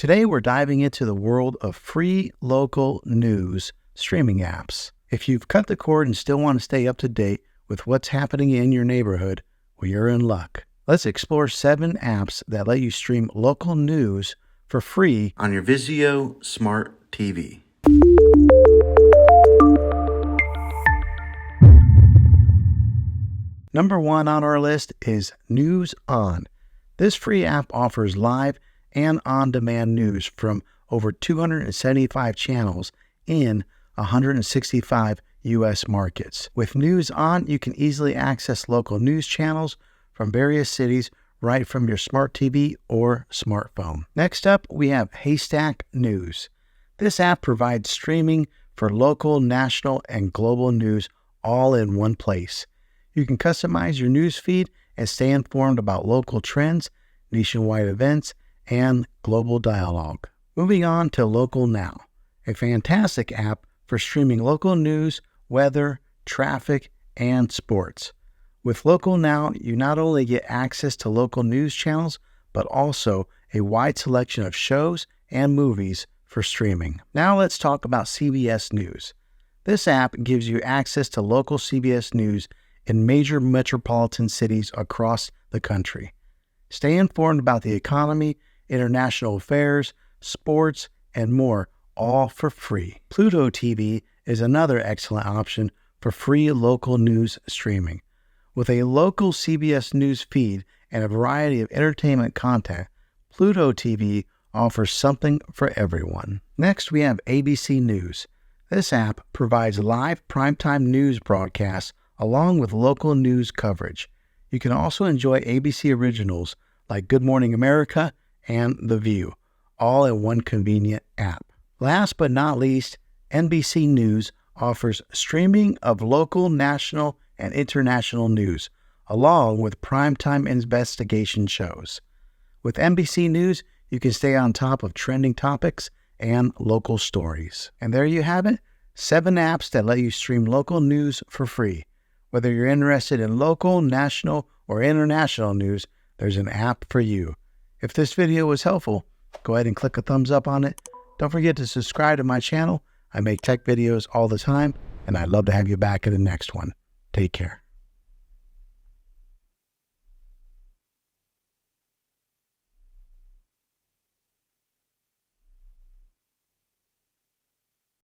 Today we're diving into the world of free local news streaming apps. If you've cut the cord and still want to stay up to date with what's happening in your neighborhood, well, you're in luck. Let's explore 7 apps that let you stream local news for free on your Vizio smart TV. Number 1 on our list is News On. This free app offers live and on-demand news from over 275 channels in 165 U.S. markets. With News On, you can easily access local news channels from various cities right from your smart TV or smartphone. Next up, we have Haystack News. This app provides streaming for local, national, and global news all in one place. You can customize your news feed and stay informed about local trends, nationwide events, and global dialogue. Moving on to Local Now, a fantastic app for streaming local news, weather, traffic, and sports. With Local Now, you not only get access to local news channels, but also a wide selection of shows and movies for streaming. Now let's talk about CBS News. This app gives you access to local CBS News in major metropolitan cities across the country. Stay informed about the economy, international affairs, sports, and more, all for free. Pluto TV is another excellent option for free local news streaming. With a local CBS News feed and a variety of entertainment content, Pluto TV offers something for everyone. Next, we have ABC News. This app provides live primetime news broadcasts along with local news coverage. You can also enjoy ABC originals like Good Morning America and The View, all in one convenient app. Last but not least, NBC News offers streaming of local, national, and international news, along with primetime investigation shows. With NBC News, you can stay on top of trending topics and local stories. And there you have it, 7 apps that let you stream local news for free. Whether you're interested in local, national, or international news, there's an app for you. If this video was helpful, go ahead and click a thumbs up on it. Don't forget to subscribe to my channel. I make tech videos all the time, and I'd love to have you back in the next one. Take care.